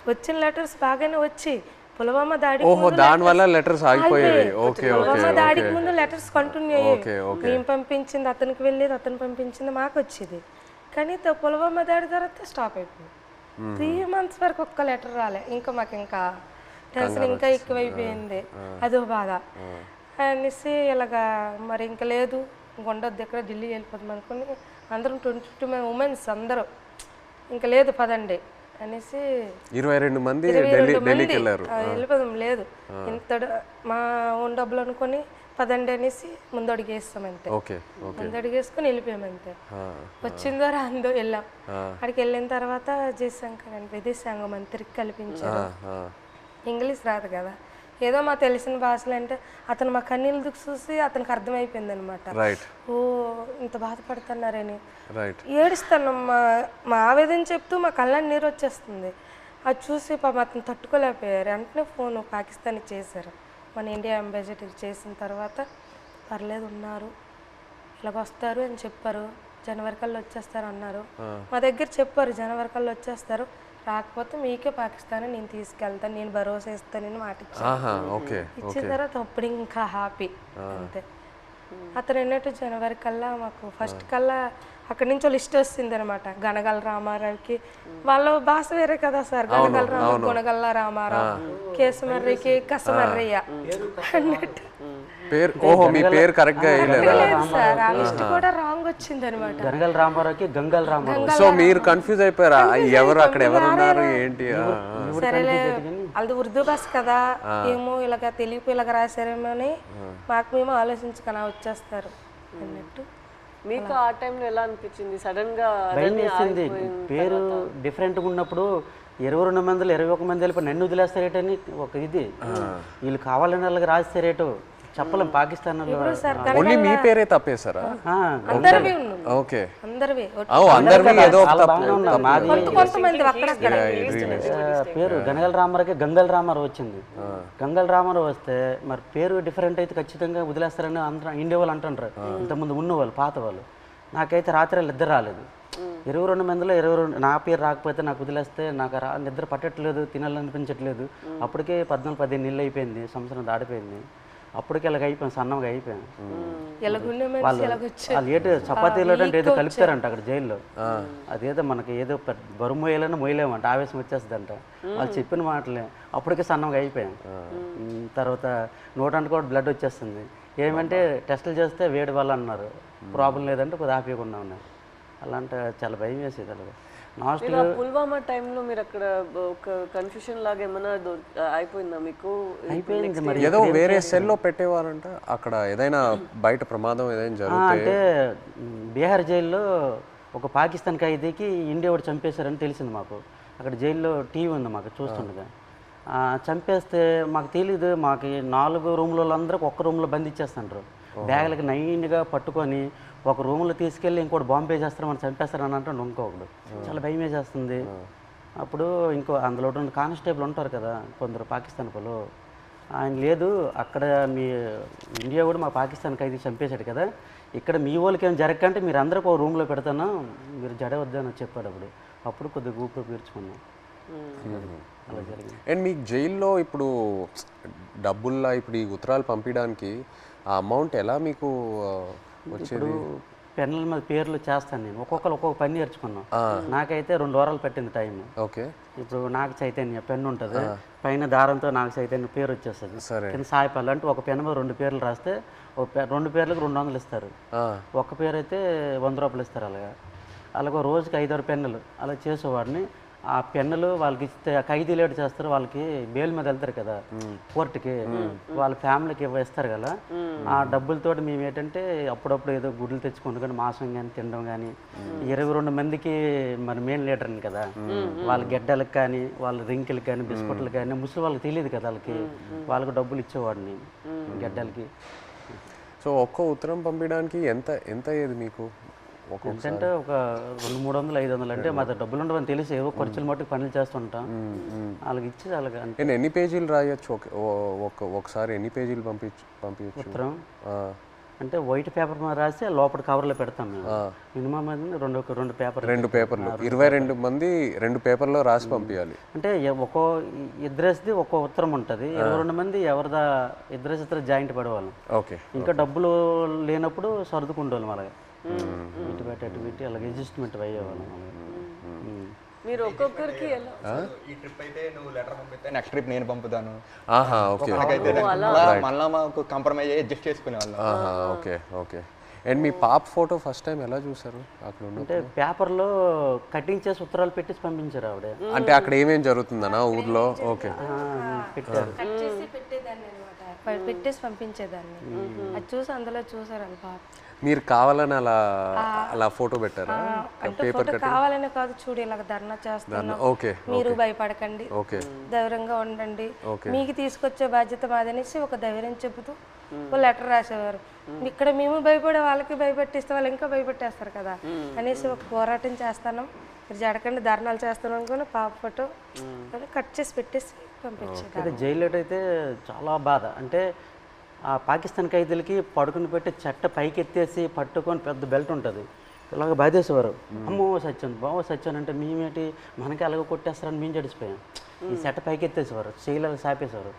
వచ్చిన లెటర్స్ బాగానే వచ్చి పుల్వామా దాడికి ముందు లెటర్స్ కంటిన్యూ అయ్యేవి. మేము పంపించింది అతనికి వెళ్ళేది, అతను పంపించింది మాకు వచ్చేది. కానీ పుల్వామా దాడి తర్వాత స్టాప్ అయిపోయింది. 3 months వరకు ఒక్క లెటర్ రాలే. ఇంకా మాకు ఇంకా టెన్షన్ ఇంకా ఎక్కువైపోయింది, అదో బాధ అనేసి ఇలాగా మరి ఇంకా లేదు ఉండొద్దు ఎక్కడ ఢిల్లీ వెళ్ళిపోతాం అనుకుని అందరం 22 ఉమెన్స్ అందరూ ఇంకా లేదు పదండి అనేసి 22 మంది వెళ్ళిపోదాం లేదు ఇంత మా ఓన్ డబ్బులు అనుకుని పదండి అనేసి ముందడుగేస్తాం అంతే. ముందడుగేసుకుని వెళ్ళిపోయామంతే. వచ్చిందో రాందో వెళ్ళాం. అక్కడికి వెళ్ళిన తర్వాత జయశంకర్ అని విదేశాంగ మంత్రికి కల్పించారు. ఇంగ్లీష్ రాదు కదా, ఏదో మా తెలిసిన భాషలు అంటే అతను మా కన్నీళ్ళు చూసి అతనికి అర్థమైపోయింది అనమాట. ఓ ఇంత బాధపడుతున్నారని ఏడుస్తాను. మా ఆవేదన చెప్తూ మా కళ్ళని నీరు వచ్చేస్తుంది. అది చూసి పాపం అతను తట్టుకోలేకపోయారు. వెంటనే ఫోన్ పాకిస్తాన్ చేశారు. మన ఇండియా అంబాసిడర్ చేసిన తర్వాత పర్లేదు ఉన్నారు ఇలాగ వస్తారు అని చెప్పారు. జనవరి కల్లా వచ్చేస్తారు అన్నారు. మా దగ్గర చెప్పారు జనవరి కల్లా వచ్చేస్తారు, రాకపోతే మీకే పాకిస్తాన్ నేను తీసుకెళ్తాను, నేను భరోసా ఇస్తానని మాట ఇచ్చిన తర్వాత అప్పుడు ఇంకా హ్యాపీ అంతే. అతను అన్నట్టు జనవరి కల్లా మాకు ఫస్ట్ కల్లా అక్కడి నుంచి లిస్ట్ వస్తుంది అనమాట. గనగల రామారావుకి వాళ్ళ భాష వేరే కదా సార్, గనగల రామారావు గుణగల్ల రామారావు, కేసమర్రికి కసమర్రయ్య అన్నట్టు పేరు ఓహో మీ పేరు కరెక్ట్గా వేయలేదా? సార్ ఆ లిస్ట్ కూడా రాంగ్ వచ్చింది అనమాట. గనగల రామారావుకి గంగల్ రామారావు. సో మీరు కన్ఫ్యూజ్ అయిపోయారా ఎవరు అక్కడ ఎవరు ఉన్నారు ఏంటి? సరేలే అది ఉర్దూ బస్ కదా, ఏమో ఇలాగ తెలియపు ఇలాగ రాశారేమో అని మాకు మేము ఆలోచించుకొని వచ్చేస్తారు అన్నట్టు. మీకు ఆ టైంలో ఎలా అనిపించింది? సడన్ గా భయం వేసింది. పేరు డిఫరెంట్గా ఉన్నప్పుడు 22 మందిలో 21 మంది వెళ్ళిపోయి నన్ను వదిలేస్తారేటని ఒక ఇది, వీళ్ళు కావాలని వాళ్ళకి రాస్తారేటో చెప్పలేం. పాకిస్తాన్ ఓన్లీ మీ పేరే తప్పేశారా? అందరివి ఉన్నాం, ఓకే అందరివి. అందరివి ఏదో ఒక మాది కొంతమంది అక్కడక్కడ పేరు గనగల రామారావుకి గంగల్ రామారావు వచ్చింది. గంగల్ రామారావు వస్తే మరి పేరు డిఫరెంట్ అయితే ఖచ్చితంగా వదిలేస్తారని అందరూ ఇండియా వాళ్ళు అంటుంటారు, ఇంతకుముందు ఉన్నవాళ్ళు పాత వాళ్ళు. నాకైతే రాత్రి ఇద్దరు రాలేదు. 22 మందిలో 22 నా పేరు రాకపోతే నాకు వదిలేస్తే నాకు నిద్ర పట్టట్లేదు, తినాలనిపించట్లేదు. అప్పటికే 14-15 నెలలు అయిపోయింది, సంవత్సరం దాటిపోయింది. అప్పటికి ఇలాగ అయిపోయాను, సన్నంగా అయిపోయాను. వాళ్ళు ఏదో చపాతీలో అంటే ఏదో కలుపుతారంట అక్కడ జైల్లో, అదేదో మనకి ఏదో బరువు మోయాలని మోయలేమంట, ఆవేశం వచ్చేస్తుందంట. వాళ్ళు చెప్పిన మాటలే అప్పటికే సన్నంగా అయిపోయాను. తర్వాత నోటానికి కూడా బ్లడ్ వచ్చేస్తుంది. ఏమంటే టెస్టులు చేస్తే వేడి వల్ల అన్నారు, ప్రాబ్లం లేదంటే కొద్దిగా ఆపేయకుండా ఉన్నారు. అలాంటి చాలా భయం వేసేది. అలాగే పుల్వామా టైంలో మీరు అక్కడ ఒక కన్ఫ్యూషన్ లాగా ఏమైనా అయిపోయిందా మీకు? అయిపోయింది మరి. ఏదో వేరే సెల్లో పెట్టేవారంట అక్కడ, ఏదైనా బయట ప్రమాదం ఏదైనా జరిగితే. అంటే బీహార్ జైల్లో ఒక పాకిస్తాన్ ఖైదీకి ఇండియా వాడు చంపేశారని తెలిసింది మాకు. అక్కడ జైల్లో టీవీ ఉంది మాకు చూస్తుండగా. చంపేస్తే మాకు తెలీదు, మాకు 4 రూమ్లో అందరికి ఒక్క రూమ్లో బంధించేస్తుంటారు. బ్యాగులకి నైన్గా పట్టుకొని ఒక రూమ్లో తీసుకెళ్ళి ఇంకోటి బాంబు వేసేస్తారు, మనం చంపేస్తారని అంటే ఇంకొకడు. చాలా భయం వేసేస్తుంది. అప్పుడు ఇంకో అందులో 2 కానిస్టేబుల్ ఉంటారు కదా కొందరు పాకిస్తాన్ వాళ్ళు, ఆయన లేదు అక్కడ మీ ఇండియా కూడా మా పాకిస్తాన్ ఖైదీ చంపేశాడు కదా, ఇక్కడ మీ వాళ్ళకి ఏం జరగకంటే మీరు అందరికి ఒక రూమ్లో పెడతాను, మీరు జడవద్దని చెప్పాడు. అప్పుడు కొద్దిగా ఊపిరి పీల్చుకున్నాం. అలా జరిగింది. అండ్ మీకు జైల్లో ఇప్పుడు డబ్బుల్లా ఇప్పుడు ఈ ఉత్తరాలు పంపించడానికి ఆ అమౌంట్ ఎలా మీకు వచ్చేది? పెన్నుల మీద పేర్లు చేస్తాను నేను, ఒక్కొక్కరు ఒక్కొక్క పని నేర్చుకున్నాం. నాకైతే 2 వారాలు పట్టింది టైం. ఓకే. ఇప్పుడు నాకు చైతన్య పెన్ను ఉంటుంది, పైన దారంతో నాకు చైతన్య పేరు వచ్చేస్తుంది. కింద సాయిపల్లి అంటే ఒక పెన్ను మీద 2 పేర్లు రాస్తే 2 పేర్లకు 200 ఇస్తారు. ఒక పేరు అయితే 100 రూపాయలు ఇస్తారు. అలాగే రోజుకి 5-6 పెన్నులు అలా చేసేవాడిని. ఆ పెన్నులు వాళ్ళకి ఇస్తే ఖైదీ లేట్ చేస్తారు, వాళ్ళకి బెయిల్ మీద వెళ్తారు కదా కోర్టుకి, వాళ్ళ ఫ్యామిలీకి ఇస్తారు కదా. ఆ డబ్బులతోటి మేము ఏంటంటే అప్పుడప్పుడు ఏదో గుడ్లు తెచ్చుకుంటాం కానీ మాంసం కానీ తినడం కానీ. 22 మందికి మరి మెయిన్ లీడర్ని కదా, వాళ్ళ గెడ్డలకు కానీ వాళ్ళ రింకిలకు కానీ బిస్కెట్లకు కానీ ముసలి వాళ్ళకి తెలియదు కదా, వాళ్ళకి డబ్బులు ఇచ్చేవాడిని గెడ్డలకి. సో ఒక్కో ఉత్తరం పంపించడానికి ఎంత అయ్యేది మీకు? అంటే ఒక 200-300-500 అంటే మా డబ్బులు ఉండవని తెలిసి ఏవో ఖర్చులు మట్టుకు పనులు చేస్తుంటాం. వాళ్ళకి ఇచ్చి అలాగే. నేను ఎన్ని పేజీలు రాయొచ్చు ఒకసారి? ఎన్ని పేజీలు పంపించచ్చు ఉత్తరం? అంటే వైట్ పేపర్ మీద రాసి లోపల కవర్లో పెడతాం మేము. మినిమం రెండు పేపర్లు 22 మంది 2 పేపర్లో రాసి పంపించాలి. అంటే ఒక్కో ఇద్దరేసిది ఒక్కో ఉత్తరం ఉంటుంది. 22 మంది ఎవరిదా ఇద్దరు జాయింట్ పడేవాళ్ళం. ఓకే. ఇంకా డబ్బులు లేనప్పుడు సర్దుకుంటేవాళ్ళం. అలాగే ఇటు పెట్టి అలాగే అడ్జస్ట్మెంట్ అయ్యేవాళ్ళం. మీరు ఒక్కొక్కరికి ఈ ట్రిప్ అయితే నువ్వు లెటర్ పంపిస్తే నెక్స్ట్ ట్రిప్ నేను పంపుతాను. మళ్ళీ మాకు కాంప్రమైజ్ అయ్యి అడ్జస్ట్ చేసుకునేవాళ్ళం. ఓకే. అండ్ మీ పాప ఫోటో ఫస్ట్ టైం ఎలా చూసారు అక్కడ? అంటే పేపర్లో కటింగ్ చేసి ఉత్తరాలు పెట్టేసి పంపించారు ఆవిడ. అంటే అక్కడ ఏమేం జరుగుతుందన్నా ఊర్లో? ఓకే. పెట్టారు, పెట్టేసి పంపించేదాన్ని. అది చూసి అందులో చూసారు వాళ్ళ పాప. మీరు కావాలని అలా ఫోటో పెట్టారా? అంటే ఫోటో కావాలని కాదు, చూడు ఇలాగ ధర్నా చేస్తున్నాం, మీరు భయపడకండి, ధైర్యంగా ఉండండి, మీకు తీసుకొచ్చే బాధ్యత మాదనేసి ఒక ధైర్యం చెబుతూ ఒక లెటర్ రాసేవారు. ఇక్కడ మేము భయపడే వాళ్ళకి భయపెట్టిస్తే వాళ్ళు ఇంకా భయపెట్టేస్తారు కదా అనేసి ఒక పోరాటం చేస్తాను, మీరు జడకండి ధర్నాలు చేస్తాను అనుకుని పాప ఫోటో కట్ చేసి పెట్టేసి పంపించారు. జైల్లో అయితే చాలా బాధ. అంటే ఆ పాకిస్తాన్ ఖైదీలకి పడుకుని పెట్టి చెట్ట పైకి ఎత్తేసి పట్టుకొని పెద్ద బెల్ట్ ఉంటుంది, ఇలాగ బాధేసేవారు. అమ్మో సచ్చాను బావ సచ్చాను అంటే మేమేంటి మనకి అలాగ కొట్టేస్తారని మేము జడిసిపోయాం. ఈ చెట్ట పైకి ఎత్తేసేవారు, చేయలాగా సాపేసేవారు.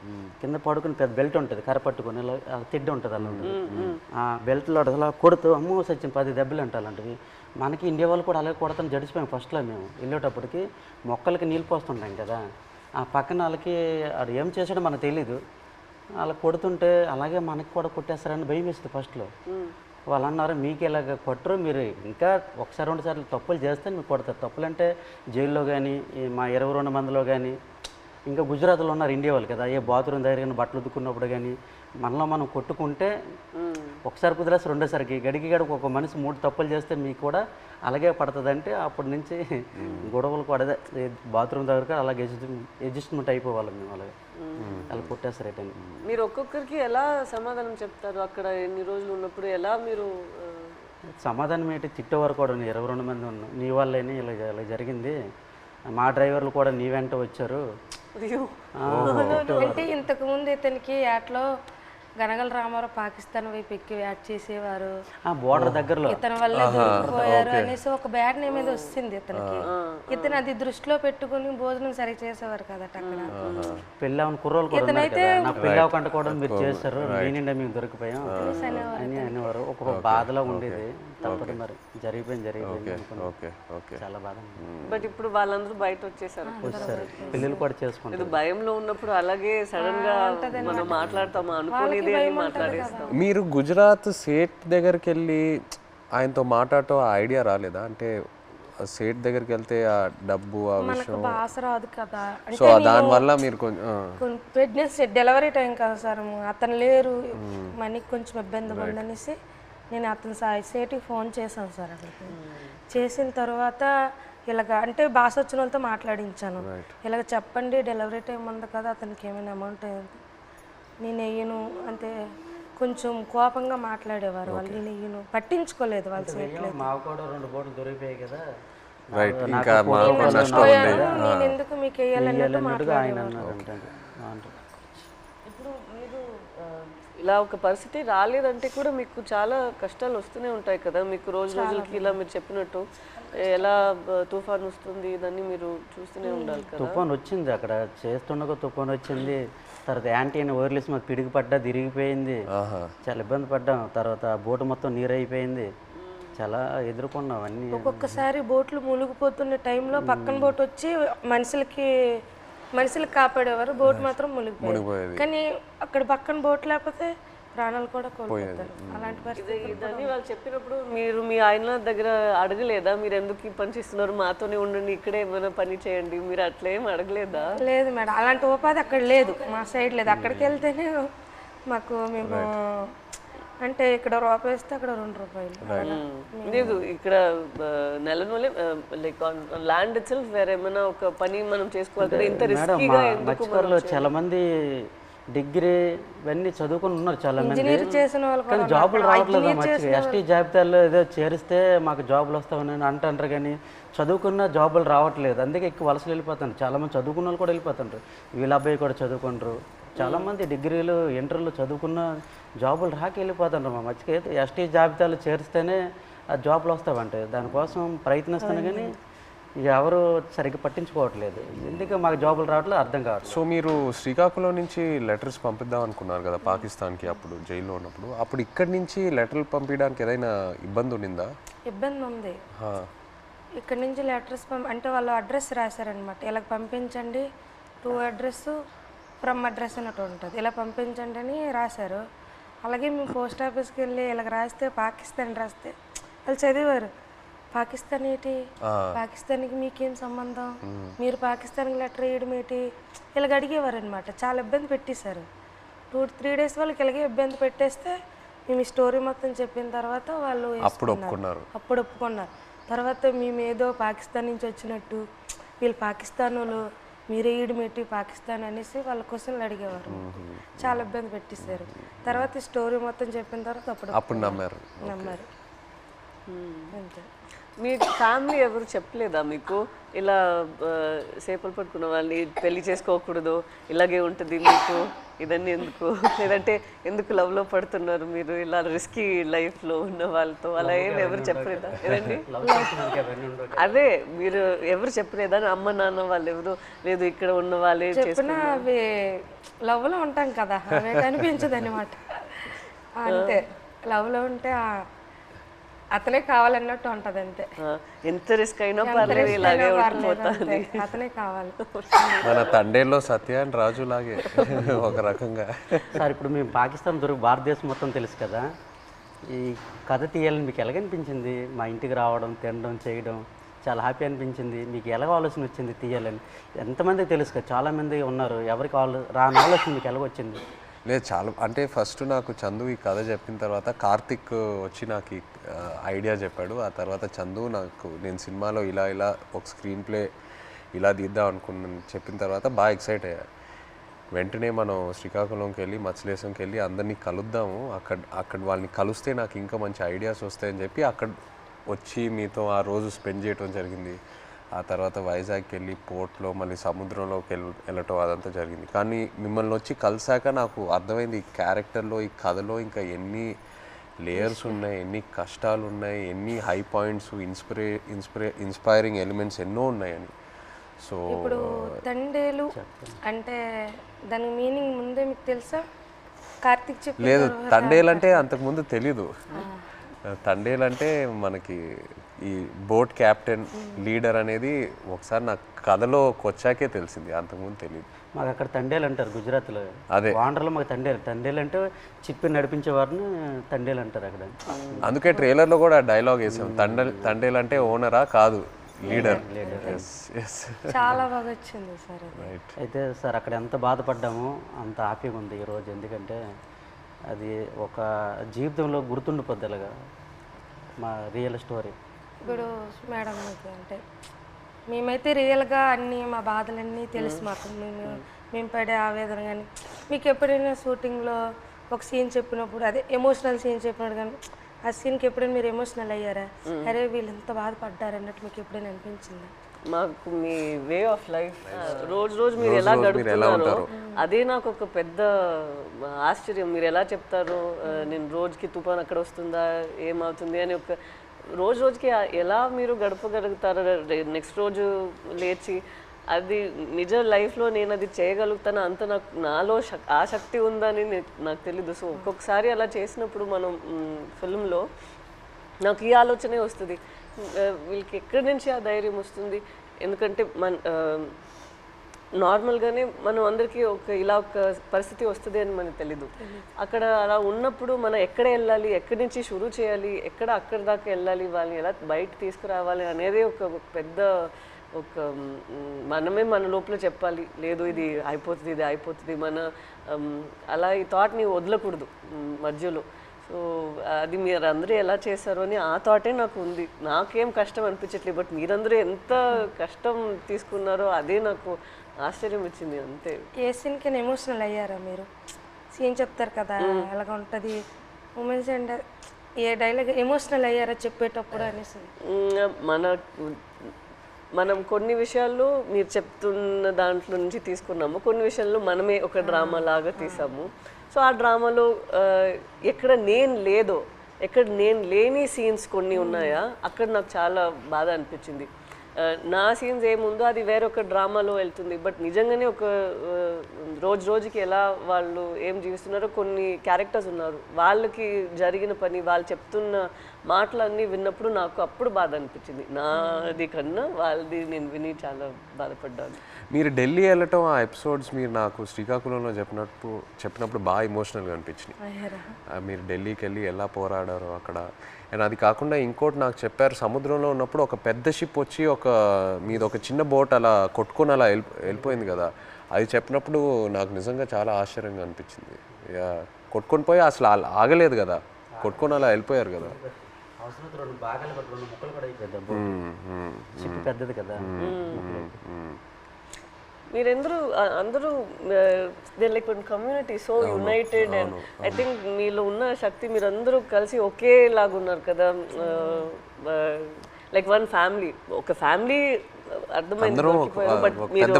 కింద పడుకుని పెద్ద బెల్ట్ ఉంటుంది కర్ర పట్టుకొని ఇలా తిడ్డ ఉంటుంది అలా ఉంటుంది. ఆ బెల్ట్లో అలా కొడుతూ అమ్మో సచ్చాను 10 దెబ్బలు అంటే అలాంటివి. మనకి ఇండియా వాళ్ళు కూడా అలాగే కొడతాను జడిసిపోయాం. ఫస్ట్లో మేము వెళ్ళేటప్పటికి మొక్కలకి నీళ్ళు పోస్తుంటాం కదా, ఆ పక్కన వాళ్ళకి అది ఏం చేసాడో మనకు తెలీదు. అలా కొడుతుంటే అలాగే మనకి కూడా కొట్టేస్తారని భయం వేస్తుంది ఫస్ట్లో. వాళ్ళు అన్నారు మీకు ఇలాగ కొట్టరు, మీరు ఇంకా ఒకసారి 2 సార్లు తప్పులు చేస్తే మీకు కొడతారు. తప్పులు అంటే జైల్లో కానీ మా 22 మందిలో కానీ, ఇంకా గుజరాత్లో ఉన్నారు ఇండియా వాళ్ళు కదా, ఏ బాత్రూమ్ దగ్గర కానీ బట్టలు ఉతుక్కున్నప్పుడు కానీ మనలో మనం కొట్టుకుంటే ఒకసారి కుదిరేసి రెండోసారికి గడికి ఒక మనిషి 3 తప్పులు చేస్తే మీకు కూడా అలాగే పడుతుంది. అంటే అప్పటి నుంచి గొడవలు కూడా అదే బాత్రూమ్ దగ్గర అలాగే అడ్జస్ట్మెంట్ అయిపోవాలి మేము. అలాగే అలా కొట్టేస్తారు రిటర్న్. మీరు ఒక్కొక్కరికి ఎలా సమాధానం చెప్తారు అక్కడ ఎన్ని రోజులు ఉన్నప్పుడు? ఎలా మీరు సమాధానం ఏంటి, తిట్టేవారు కూడా 22 మంది ఉన్నాం, నీ వల్లేని ఇలా ఇలా జరిగింది, మా డ్రైవర్లు కూడా నీ వెంట వచ్చారు. అంటే ఇంతకుముందు ఇతనికి యాట్లో గనగల రామారావు పాకిస్తాన్ వైపు ఎక్కి యాడ్ చేసేవారు, బోర్డర్ దగ్గరలో ఇతని వల్ల దొరికిపోయారు అనేసి ఒక బ్యాడ్ నేమ్ మీద వచ్చింది ఇతనికి. ఇతను అది దృష్టిలో పెట్టుకుని భోజనం సరి చేసేవారు కదా అక్కడ. పెళ్ళి అవన్న కుర్రోలు కూడా ఉన్నారు కదా, నాకు పెళ్ళి అవ్వకుండా కూడా మీరు చేస్తారు, మీ నిండా మేము దొరికిపోయాం అని అనేవారు. ఒక బాధలో ఉండేది. తప్పదు మరి, జరిగిపోయింది చాలా బాధ. బట్ ఇప్పుడు వాళ్ళందరూ బయట వచ్చేసారు, పిల్లలు కూడా చేసుకుంటారు. భయంలో ఉన్నప్పుడు అలాగే సడన్ గా మనం మాట్లాడతామా అనుకునేది అని మాట్లాడేస్తాం. మీరు గుజరాత్ సేట్ దగ్గరికి వెళ్ళి ఆయనతో మాట్లాడటం ఆ ఐడియా రాలేదా? అంటే సేట్ దగ్గరికి వెళ్తే ఆ డబ్బు ఆ విషయం భాష రాదు కదా, సో దానివల్ల మీరు కొంచెం ప్రెగ్నెన్సీ డెలివరీ టైం కదా సార్, అతను లేరు, మనకి కొంచెం ఇబ్బంది ఉందనేసి నేను అతను సేటికి ఫోన్ చేశాను సార్. అక్కడికి చేసిన తర్వాత ఇలాగ అంటే భాష వచ్చిన వాళ్ళతో మాట్లాడించాను, ఇలాగ చెప్పండి డెలివరీ టైం ఉంది కదా, అతనికి ఏమైనా అమౌంట్ అయింది, నేను వెయ్యను అంటే కొంచెం కోపంగా మాట్లాడేవారు వాళ్ళు. నేను వెయ్యను, పట్టించుకోలేదు వాళ్ళు సేట్లో. మాకు కూడా 2 బోట్లు దొరికిపోయాయి కదా, నేను ఎందుకు మీకు వేయాలన్నట్టు మాట్లాడేవారు. ఇప్పుడు మీరు ఇలా ఒక పరిస్థితి రాలేదంటే కూడా మీకు చాలా కష్టాలు వస్తూనే ఉంటాయి కదా, మీకు రోజుకి ఇలా మీరు చెప్పినట్టు ఎలా తుఫాన్ వస్తుంది దాన్ని మీరు చూస్తూనే ఉండాలి కదా. తుఫాన్ వచ్చింది, అక్కడ చేస్తుండగా తుఫాన్ వచ్చింది, తర్వాత యాంటీ అని వైర్లెస్ మాకు పిడికి పడ్డా తిరిగిపోయింది, చాలా ఇబ్బంది పడ్డాం. తర్వాత బోటు మొత్తం నీరు అయిపోయింది, చాలా ఎదుర్కొన్నాం అన్నీ. ఒక్కొక్కసారి బోట్లు మునిగిపోతున్న టైంలో పక్కన బోట్ వచ్చి మనుషులకు కాపాడేవారు, బోట్ మాత్రం మునిగిపోయేది. కానీ అక్కడ పక్కన బోట్ లేకపోతే ప్రాణాలు కూడా కోల్పోతారు. అలాంటి పరిస్థితి ఇదని వాళ్ళు చెప్పినప్పుడు మీరు మీ ఆయన దగ్గర అడగలేదా, మీరు ఎందుకు ఈ పని చేస్తున్నారు, మాతోనే ఉండండి, ఇక్కడే ఏమైనా పని చేయండి, మీరు అట్లా ఏం అడగలేదా? లేదు మేడం, అలాంటి ఉపాధి అక్కడ లేదు, మా సైడ్ లేదు. అక్కడికి వెళ్తేనే మాకు మేము అంటే ఇక్కడ రూపాయి వేస్తే అక్కడ 2 రూపాయలు లేదు. ఇక్కడ నెలనోలే లైక్ ల్యాండ్ ఇట్ సెల్ఫ్ వేరే ఏమైనా ఒక పని మనం చేసుకోవాలి కదా, ఇంత రిస్కీగా ఎందుకు? చాలా మంది డిగ్రీ ఇవన్నీ చదువుకుని ఉన్నారు చాలా మంది, చేసిన వాళ్ళు కానీ జాబులు రావట్లేదు. మంచిగా ఎస్టీ జాబితాలో ఏదో చేరిస్తే మాకు జాబులు వస్తామని అంటారు, కానీ చదువుకున్న జాబులు రావట్లేదు. అందుకే ఎక్కువ వలసలు వెళ్ళిపోతారు. చాలామంది చదువుకున్న వాళ్ళు కూడా వెళ్ళిపోతుంటారు. వీళ్ళ అబ్బాయి కూడా చదువుకుంటారు. చాలామంది డిగ్రీలు ఇంటర్లు చదువుకున్న జాబులు రాక వెళ్ళిపోతుంటారు. మా మధ్యకి ఎస్టీ జాబితాలు చేరిస్తేనే ఆ జాబులు వస్తావంటే దానికోసం ప్రయత్నిస్తాను, కానీ ఇక ఎవరు సరిగ్గా పట్టించుకోవట్లేదు. ఎందుకు మాకు జాబులు రావట్లేదు అర్థం కావట్లేదు. సో మీరు శ్రీకాకుళం నుంచి లెటర్స్ పంపిద్దాం అనుకున్నారు కదా పాకిస్తాన్కి, అప్పుడు జైల్లో ఉన్నప్పుడు. అప్పుడు ఇక్కడి నుంచి లెటర్లు పంపించడానికి ఏదైనా ఇబ్బంది ఉండిందా? ఇబ్బంది ఉంది. ఇక్కడ నుంచి లెటర్స్ అంటే వాళ్ళు అడ్రస్ రాశారనమాట, ఇలా పంపించండి, టు అడ్రస్ ఫ్రమ్ అడ్రస్ అన్నట్టు ఉంటుంది, ఇలా పంపించండి అని రాశారు. అలాగే మేము పోస్ట్ ఆఫీస్కి వెళ్ళి ఇలాగ రాస్తే పాకిస్తాన్ రాస్తే వాళ్ళు చదివారు, పాకిస్తాన్ ఏంటి, పాకిస్తాన్కి మీకేం సంబంధం, మీరు పాకిస్తాన్కి లెటర్ వేయడం ఏంటి, ఇలాగ అడిగేవారు అనమాట. చాలా ఇబ్బంది పెట్టేశారు. 2-3 డేస్ వాళ్ళకి ఇలాగే ఇబ్బంది పెట్టేస్తే మేము ఈ స్టోరీ మొత్తం చెప్పిన తర్వాత వాళ్ళు అప్పుడు ఒప్పుకున్నారు. తర్వాత మేము ఏదో పాకిస్తాన్ నుంచి వచ్చినట్టు, వీళ్ళు పాకిస్తాన్ వాళ్ళు, మీరే ఈడమేటి పాకిస్తాన్ అనేసి వాళ్ళ క్వశ్చన్లు అడిగేవారు. చాలా ఇబ్బంది పెట్టేశారు. తర్వాత ఈ స్టోరీ మొత్తం చెప్పిన తర్వాత అప్పుడు నమ్మారు. అంతే. మీ ఫ్యామిలీ ఎవరు చెప్పలేదా మీకు ఇలా చేపలు పట్టుకున్న వాళ్ళని పెళ్లి చేసుకోకూడదు, ఇలాగే ఉంటుంది మీకు, ఇదన్నీ ఎందుకు, లేదంటే ఎందుకు లవ్లో పడుతున్నారు మీరు ఇలా రిస్కీ లైఫ్లో ఉన్న వాళ్ళతో, అలా ఏమి ఎవరు చెప్పలేదా? ఏదండి అదే మీరు ఎవరు చెప్పలేదా? అమ్మ నాన్న వాళ్ళు ఎవరు లేదు, ఇక్కడ ఉన్న వాళ్ళే చెప్పినా అవి లవ్లో ఉంటాం కదా, అవి కనిపించదు అనమాట. అంతే, లవ్లో ఉంటే అతనే కావాలన్నట్టు ఉంటది అంతే. ఎంత రిస్క్ అయినా పర్లేదు ఇలాగే ఉండిపోతుంది. అతనే కావాలి. మన తండేల్లో సత్య అండ్ రాజు లాగే ఒక రకంగా. సార్ ఇప్పుడు మేము పాకిస్తాన్ దొరికి భారతదేశం మొత్తం తెలుసు కదా, ఈ కథ తీయాలని మీకు ఎలాగనిపించింది? మా ఇంటికి రావడం, తినడం, చేయడం చాలా హ్యాపీ అనిపించింది. మీకు ఎలాగ ఆలోచన వచ్చింది తీయాలని? ఎంతమందికి తెలుసు కదా, చాలామంది ఉన్నారు, ఎవరికి రాని ఆలోచన మీకు ఎలాగొచ్చింది? లేదు, చాలా అంటే ఫస్ట్ నాకు చందు ఈ కథ చెప్పిన తర్వాత కార్తిక్ వచ్చి నాకు ఈ ఐడియా చెప్పాడు. ఆ తర్వాత చందు నాకు నేను సినిమాలో ఇలా ఇలా ఒక స్క్రీన్ ప్లే ఇలా తీద్దాం అనుకున్నాను చెప్పిన తర్వాత బాగా ఎక్సైట్ అయ్యా. వెంటనే మనం శ్రీకాకుళంకి వెళ్ళి మత్స్యలేశంకి వెళ్ళి అందరినీ కలుద్దాము, అక్కడ వాళ్ళని కలిస్తే నాకు ఇంకా మంచి ఐడియాస్ వస్తాయని చెప్పి అక్కడ వచ్చి మీతో ఆ రోజు స్పెండ్ చేయడం జరిగింది. ఆ తర్వాత వైజాగ్కి వెళ్ళి పోర్ట్లో మళ్ళీ సముద్రంలోకి వెళ్ళటం అదంతా జరిగింది. కానీ మిమ్మల్ని వచ్చి కలిసాక నాకు అర్థమైంది ఈ క్యారెక్టర్లో, ఈ కథలో ఇంకా ఎన్ని లేయర్స్ ఉన్నాయి, ఎన్ని కష్టాలు ఉన్నాయి, ఎన్ని హై పాయింట్స్, ఇన్స్పైరింగ్ ఎలిమెంట్స్ ఎన్నో ఉన్నాయని. సో ఇప్పుడు తండేలు అంటే దాని మీనింగ్ ముందే మీకు తెలుసా? కార్తిక్ చెప్పి లేదు, తండేలు అంటే అంతకుముందు తెలీదు. తండేలు అంటే మనకి ఈ బోట్ క్యాప్టెన్ లీడర్ అనేది ఒకసారి నాకు కథలోకి వచ్చాకే తెలిసింది, అంతకుముందు తెలియదు. మాకు అక్కడ తండేలు అంటారు గుజరాత్లో. అదే వాండర్లో మాకు తండేలు అంటే చిప్పి నడిపించే వారిని తండేలు అంటారు అక్కడ. అందుకే ట్రైలర్లో కూడా డైలాగ్ వేసాం, తండేలు అంటే ఓనరా కాదు, లీడర్. చాలా బాగా వచ్చింది సార్. అయితే సార్ అక్కడ ఎంత బాధపడ్డామో అంత హ్యాపీగా ఉంది ఈరోజు. ఎందుకంటే అది ఒక జీవితంలో గుర్తుండిపోద్ది అలాగా మా రియల్ స్టోరీ. ఇప్పుడు మేడం మీకు అంటే మేమైతే రియల్గా అన్నీ మా బాధలన్నీ తెలుసు మాకు, మేము పడే ఆవేదన. కానీ మీకు ఎప్పుడైనా షూటింగ్లో ఒక సీన్ చెప్పినప్పుడు, అదే ఎమోషనల్ సీన్ చెప్పినప్పుడు కానీ ఆ సీన్కి ఎప్పుడైనా మీరు ఎమోషనల్ అయ్యారా? అరే వీళ్ళు ఎంత బాధపడ్డారు అన్నట్టు మీకు ఎప్పుడైనా అనిపించిందా? మాకు మీ వే ఆఫ్ లైఫ్ రోజు రోజు మీరు ఎలా గడుపుతున్నారో అదే నాకు ఒక పెద్ద ఆశ్చర్యం. మీరు ఎలా చెప్తారు, నేను రోజుకి తుఫాన్ అక్కడ వస్తుందా, ఏమవుతుంది అని ఒక రోజుకి ఎలా మీరు గడపగలుగుతారు? నెక్స్ట్ రోజు లేచి అది నిజ లైఫ్లో నేను అది చేయగలుగుతాను అంత నాలో ఆ శక్తి ఉందని నాకు తెలీదు. సో ఒక్కొక్కసారి అలా చేసినప్పుడు మనం ఫిల్మ్లో నాకు ఈ ఆలోచనే వస్తుంది, వీళ్ళకి ఎక్కడి నుంచి ఆ ధైర్యం వస్తుంది? ఎందుకంటే నార్మల్గానే మనం అందరికీ ఇలా ఒక పరిస్థితి వస్తుంది అని మనకు తెలీదు. అక్కడ అలా ఉన్నప్పుడు మనం ఎక్కడ వెళ్ళాలి, ఎక్కడి నుంచి షురూ చేయాలి, అక్కడి దాకా వెళ్ళాలి, వాళ్ళని ఎలా బయట తీసుకురావాలి అనేది ఒక పెద్ద మనమే మన లోపల చెప్పాలి, లేదు ఇది అయిపోతుంది మన అలా ఈ థాట్ని వదలకూడదు మధ్యలో. సో అది మీరు అందరూ ఎలా చేశారు అని ఆ థాటే నాకు ఉంది. నాకేం కష్టం అనిపించట్లేదు, బట్ మీరందరూ ఎంత కష్టం తీసుకున్నారో అదే నాకు ఆశ్చర్యం వచ్చింది అంతే. ఏ సీన్కి ఎమోషనల్ అయ్యారా మీరు? సీన్ చెప్తారు కదా ఎలాగ ఉంటుంది మూమెంట్స్, అండ్ ఏ డైలాగ్ ఎమోషనల్ అయ్యారా చెప్పేటప్పుడు అనేసి? మనం కొన్ని విషయాల్లో మీరు చెప్తున్న దాంట్లో నుంచి తీసుకున్నాము, కొన్ని విషయాల్లో మనమే ఒక డ్రామా లాగా తీసాము. సో ఆ డ్రామాలో ఎక్కడ నేను లేని సీన్స్ కొన్ని ఉన్నాయా, అక్కడ నాకు చాలా బాధ అనిపించింది. నా సీన్స్ ఏముందో అది వేరొక డ్రామాలో వెళ్తుంది, బట్ నిజంగానే ఒక రోజుకి ఎలా వాళ్ళు ఏం జీవిస్తున్నారో కొన్ని క్యారెక్టర్స్ ఉన్నారు, వాళ్ళకి జరిగిన పని, వాళ్ళు చెప్తున్న మాటలన్నీ విన్నప్పుడు నాకు అప్పుడు బాధ అనిపించింది. నాది కన్నా వాళ్ళది నేను విని చాలా బాధపడ్డాను. మీరు ఢిల్లీ వెళ్ళటం ఆ ఎపిసోడ్స్ మీరు నాకు శ్రీకాకుళంలో చెప్పినప్పుడు బాగా ఎమోషనల్గా అనిపించినాయి. మీరు ఢిల్లీకి వెళ్ళి ఎలా పోరాడారో అక్కడ. అండ్ అది కాకుండా ఇంకోటి నాకు చెప్పారు, సముద్రంలో ఉన్నప్పుడు ఒక పెద్ద షిప్ వచ్చి మీది ఒక చిన్న బోట్ అలా కొట్టుకొని అలా వెళ్ళిపోయింది కదా, అది చెప్పినప్పుడు నాకు నిజంగా చాలా ఆశ్చర్యంగా అనిపించింది. కొట్టుకొని పోయి అసలు ఆగలేదు కదా, కొట్టుకొని అలా వెళ్ళిపోయారు కదా. పెద్దది కదా. మీరందరూ అందరూ they like one community, so United. And I think మీలో ఉన్న శక్తి మీరందరూ కలిసి ఒకేలాగా ఉన్నారు కదా, లైక్ వన్ ఫ్యామిలీ. ఒక ఫ్యామిలీ అర్థమైంది, బట్ మీరు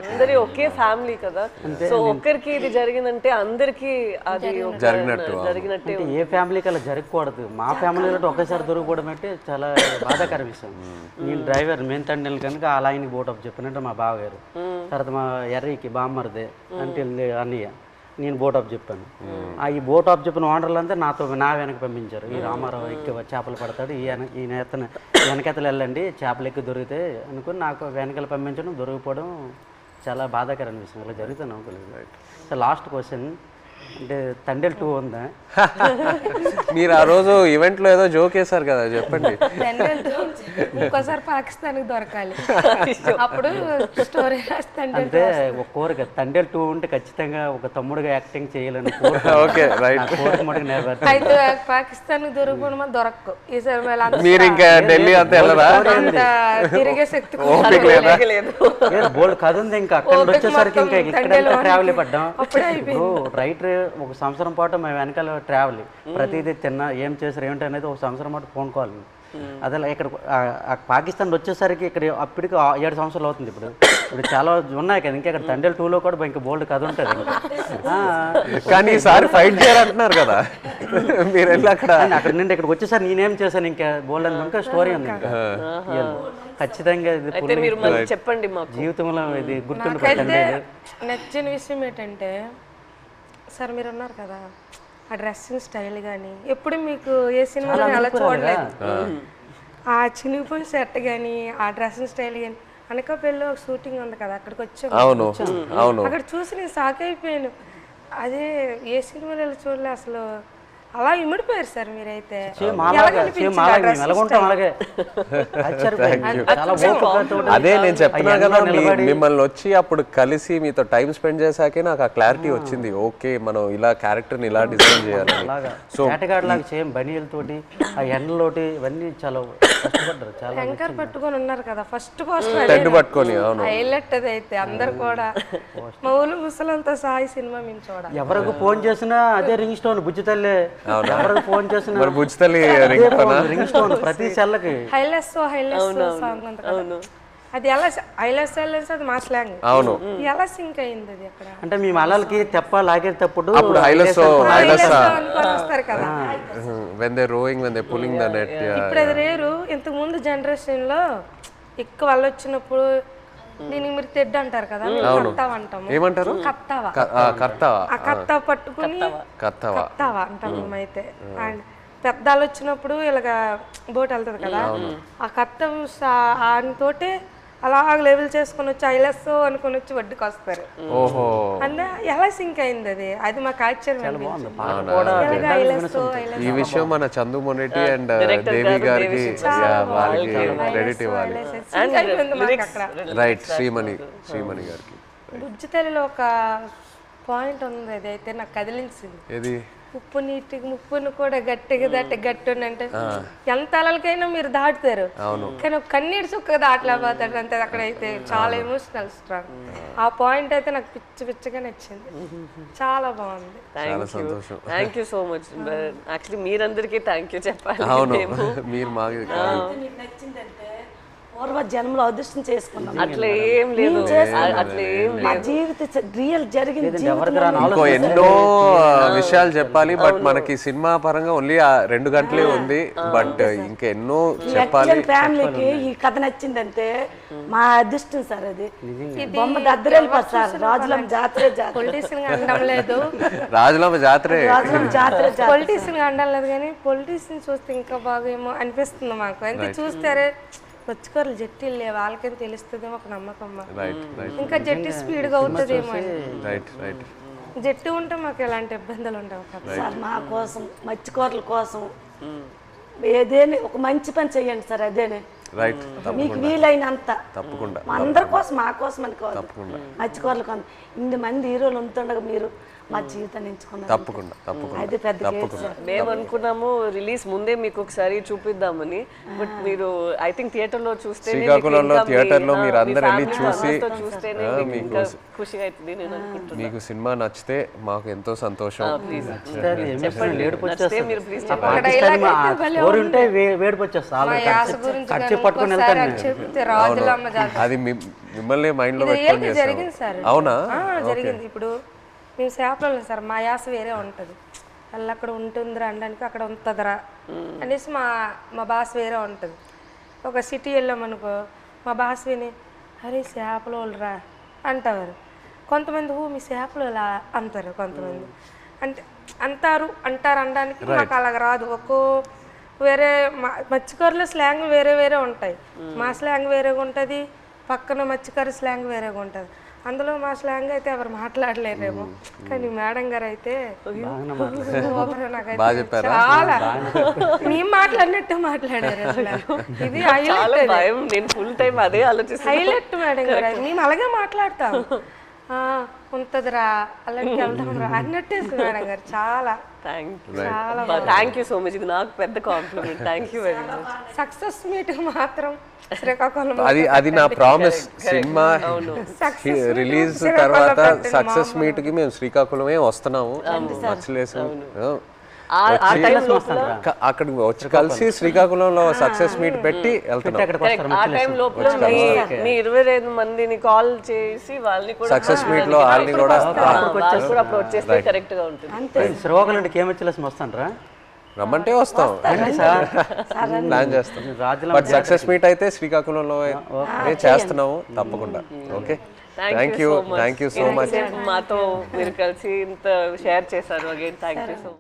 అందరి ఒకే ఫ్యామిలీ కదా. సో ఒక్కరికి ఇది జరిగిందంటే అందరికి అది జరిగినట్టే. ఏ ఫ్యామిలీకి అలా జరగకూడదు. మా ఫ్యామిలీలో ఒకేసారి దొరికిపోవడం అంటే చాలా బాధాకర విషయం. నేను డ్రైవర్ మెయిన్ తండ్రి కనుక ఆ లైన్కి బోటప్ చెప్పినట్టు మా బావగారు, తర్వాత మా ఎర్రీకి బామ్మర్దే అంటే అన్నయ్య, నేను బోట్ ఆఫ్ చెప్పాను. ఈ బోట్ ఆఫ్ చెప్పిన ఓనర్లు అంతా నా వెనక పంపించారు. ఈ రామారావు ఎక్కి చేపలు పడతాడు, ఈ నేతను వెనకెతలు వెళ్ళండి చేపలు ఎక్కి దొరికితే అనుకుని నాకు వెనకాల పంపించడం, దొరికిపోవడం చాలా బాధాకరం అనిపిస్తుంది. ఇలా జరుగుతుంది అనుకోలేదు. సో లాస్ట్ క్వశ్చన్ అంటే తండేల్ 2 ఉందా? మీరు ఆ రోజు ఈవెంట్లో ఏదో జోక్ వేశారు కదా, చెప్పండి. ఇంకోసారి పాకిస్తాన్కి దొరకాలి, అప్పుడు స్టోరీ అంటే ఒక కోరిక తండేల్ 2 ఉంటే ఖచ్చితంగా ఒక తమ్ముడుగా యాక్టింగ్ చేయాలని ఓకే రైట్. కోరిక మటుకు నెరవేర్చాలి. అయితే పాకిస్తాన్ దొరికిపోవడం దొరకవు ఈసారి. మీరు ఇంకా ఢిల్లీ అంతా వెళ్ళరా? తిరిగే శక్తి బోల్డ్ కథ ఉంది. ఇంకా అక్కడ వచ్చేసరికి ఇంకా ఇక్కడ ట్రావెల్ పడ్డాం. రైటర్ ఒక సంవత్సరం పాటు మేము వెనకాల ట్రావెల్, ప్రతిదీ తిన్నా ఏం చేశారు ఏమిటి అనేది ఒక సంవత్సరం పాటు ఫోన్ కాల్. అదే ఇక్కడ పాకిస్తాన్ వచ్చేసరికి ఇక్కడ అప్పటికి 7 సంవత్సరాలు అవుతుంది. ఇప్పుడు చాలా ఉన్నాయి కదా, ఇంకా ఇక్కడ తండేల్ 2లో కూడా ఇంకా బోల్డ్ కథ ఉంటుంది. కానీ ఈసారి ఫైట్ చేయాలంటున్నారు కదా మీరు వెళ్ళి అక్కడ నుండి ఇక్కడికి వచ్చేసరికి నేనేం చేశాను ఇంకా బోల్డ్ అని ఇంకా స్టోరీ ఉంది. ఇంకా ఖచ్చితంగా ఇది చెప్పండి మాకు. జీవితంలో ఇది గుర్తుండిపోతుంది. నచ్చిన విషయం ఏంటంటే సార్ మీరు ఉన్నారు కదా, ఆ డ్రెస్సింగ్ స్టైల్ కానీ ఎప్పుడు మీకు ఏ సినిమాలో అలా చూడలేదు. ఆ చినిగిపోయిన సెట్ కానీ ఆ డ్రెస్సింగ్ స్టైల్ కానీ అనకాపల్లిలో ఒక షూటింగ్ ఉంది కదా, అక్కడికి వచ్చాము. అక్కడ చూసి నేను షాక్ అయిపోయాను. అదే ఏ సినిమాలో చూడలే అసలు. అలా ఇమిడిపోయారు సార్ మీరైతే. అదే నేను చెప్తున్నా కదా, మిమ్మల్ని వచ్చి అప్పుడు కలిసి మీతో టైం స్పెండ్ చేశాకే నాకు ఆ క్లారిటీ వచ్చింది. ఓకే మనం ఇలా క్యారెక్టర్ని ఇలా డిజైన్ చేయాలి. సో లాగా సేమ్ బనీలతోటి ఆ ఎండలోటి ఇవన్నీ చాలా కష్టపడ్డారు. చాలా యాంకర్ పట్టుకొని ఉన్నారు కదా ఫస్ట్ పోస్ట్ పట్టుకొని హైలైట్ అది అయితే అందరు కూడా మౌలు ముసలంతా సాయి సినిమా మేము చూడాలి. ఎవరికి ఫోన్ చేసినా అదే రింగ్ స్టోన్ బుజ్జి తల్లి. ఎవరికి ఫోన్ చేసినా రింగ్ స్టోన్ ప్రతి సెల్లకి హైలెస్ సాంగ్ ఉంది కదా, అది ఎలా హైలెస్ అది మా స్లాంగ్. అవును, ఎలా సింక్ అయింది అది అక్కడ అంటే మీ మలాలకి తెప్ప లాగేటప్పుడు వస్తారు కదా when they rowing when they pulling the net. ఇప్పుడు అది రేరు. ఇంతకు ముందు జనరేషన్ లో ఎక్కువ వాళ్ళు వచ్చినప్పుడు దీనికి మీరు తెడ్డు అంటారు కదా, కత్తావ అంటాము. ఏమంటారు? కత్తావా. ఆ కత్తావ పట్టుకుని కత్తావా అంటాం మేమైతే. అండ్ పెద్దలు వచ్చినప్పుడు ఇలాగ బోట్ వెళ్తుంది కదా, ఆ కత్తం తోటే అలా లెవెల్ చేసుకుని వచ్చి ఐలెస్ అనుకుని వచ్చి వడ్డీకి వస్తారు. అంటే ఎలా సింక్ అయింది అది, అది మాకు ఆశ్చర్యం. ఈ విషయం మన చందు మొనెటి అండ్ దేవి గారికి వాళ్ళకి క్రెడిట్ ఇవ్వాలి. రైట్, శ్రీమణి గారికి. బుజ్జి తల్లిలో ఒక పాయింట్ ఉంది, అది అయితే నాకు కదిలించింది. ఏది? ఉప్పు నీటికి ముప్పును కూడా గట్టిగా గట్టి అంటే ఎంత అలలకైనా మీరు దాటుతారు, కానీ ఒక కన్నీటి చుక్క దాటలేకపోతాడు అంతే. అక్కడైతే చాలా ఎమోషనల్ స్ట్రాంగ్. ఆ పాయింట్ అయితే నాకు పిచ్చిగా నచ్చింది, చాలా బాగుంది. Thank you so much. Actually మీరందరికీ థ్యాంక్ యూ చెప్పాలి. మీరు మాకు పూర్వ జన్మలో అదృష్టం చేసుకున్నాం. అట్లా ఏం లేదు, అట్లా ఏం లేదు. జీవిత రియల్ జరిగింది. ఇంకో ఎన్నో విషయాలు చెప్పాలి, బట్ మనకి సినిమా పరంగా ఓన్లీ 2 గంటలే ఉంది. బట్ ఇంకా ఎన్నో చెప్పాలి. ఫ్యామిలీకి ఈ కథ నచ్చిందంటే మా అదృష్టం సార్. అది బొమ్మ దద్దరెళ్ళిపోతుంది సార్. రాజులమ్మ జాతరే పొలిటీషియన్ అనడం లేదు, రాజులమ్మ జాతరే పొలిటీషియన్ అనడం లేదు, కానీ పొలిటీషియన్ చూస్తే ఇంకా బాగా ఏమో అనిపిస్తుంది మాకు. అంటే చూస్తారే వచ్చుకోరు జట్టీలు లేవు, వాళ్ళకేం తెలుస్తుందేమో ఒక నమ్మకం. ఇంకా జట్టి స్పీడ్గా అవుతుందేమో. జట్టు ఉంటే మాకు ఎలాంటి ఇబ్బందులు ఉండవు సార్. మా కోసం మత్స్యకారుల కోసం ఏదేని ఒక మంచి పని చెయ్యండి సార్. అదేనే మీకు వీలైనంత తప్పకుండా అందరి కోసం, మా కోసం అని కాదు, మత్స్యకారుల కోసం. 8 మంది హీరోలు ఉంటుండగా మీరు మా జీవితాన్ని ఎంచుకున్నారు. తప్పకుండా అది పెద్ద. మేము అనుకున్నాము రిలీజ్ ముందే మీకు ఒకసారి చూపిద్దామని, బట్ మీరు ఐ థింక్ థియేటర్ లో చూస్తే శ్రీకాకుళంలో థియేటర్ లో మీరు అందరూ వెళ్ళి చూసి ఖుషిగా అవుతుంది. నేను అనుకుంటున్నాను మీకు సినిమా నచ్చితే మాకు ఎంతో సంతోషం. అది మిమ్మల్ని మైండ్ లో పెట్టుకొని చేస్తాం. అవునా? జరిగింది. ఇప్పుడు మేము చేపలు సార్, మా యాస వేరే ఉంటుంది. వాళ్ళు అక్కడ ఉంటుందిరా అనడానికి అక్కడ ఉంటుందిరా అనేసి మా భాష వేరే ఉంటుంది. ఒక సిటీ వెళ్ళామనుకో మా భాష విని అరే చేపలు వాళ్ళరా అంటారు. కొంతమంది మీ చేపలు ఇలా అంటారు, కొంతమంది అంటే అంటారు అనడానికి మాకు అలాగ రాదు. వేరే మత్స్యకారుల స్లాంగ్ వేరే వేరే ఉంటాయి. మా స్లాంగ్ వేరేగా ఉంటుంది, పక్కన మత్స్యకారు స్లాంగ్ వేరేగా ఉంటుంది. అందులో మా స్లాంగ్ అయితే ఎవరు మాట్లాడలేరేమో, కానీ మేడం గారు అయితే నాకైతే చాలా మేము మాట్లాడినట్టు మాట్లాడారు. అసలు ఇది భయం, నేను ఫుల్ టైం అదే ఆలోచిస్తాను. హైలైట్ మేడం గారు, మేము అలాగే మాట్లాడతాం. ఉంటదిరా అలాంటి వెళ్దాం రా అన్నట్టే మేడం గారు. చాలా థ్యాంక్ యూ సో మచ్. ఇది నాకు పెద్ద compliment. Thank you very much. Success meet మాత్రం శ్రీకాకుళం అది నా ప్రామిస్. సినిమా రిలీజ్ తర్వాత సక్సెస్ మీట్ కి మేము శ్రీకాకుళమే వస్తున్నాము. మచ్చలేసాం అక్కడికి వచ్చి కలిసి శ్రీకాకుళంలో సక్సెస్ మీట్ పెట్టి వెళ్తున్నాం. ఆ టైం లోపల మీ 25 మందిని కాల్ చేసి వాళ్ళని కూడా సక్సెస్ మీట్ లో వాళ్ళని కూడా అప్పుడు వచ్చేస్తే కరెక్ట్ గా ఉంటుంది. శ్రీకాకుళం నుండి కేమచ్చలేసి వస్తానరా, రమ్మంటే వస్తాం, ప్లాన్ చేస్తాం. బట్ సక్సెస్ మీట్ అయితే శ్రీకాకుళంలో చేస్తున్నాము తప్పకుండా. Okay, thank you so much. మాతో మీరు కలిసి ఇంత షేర్ చేశారు. Again thank you so much.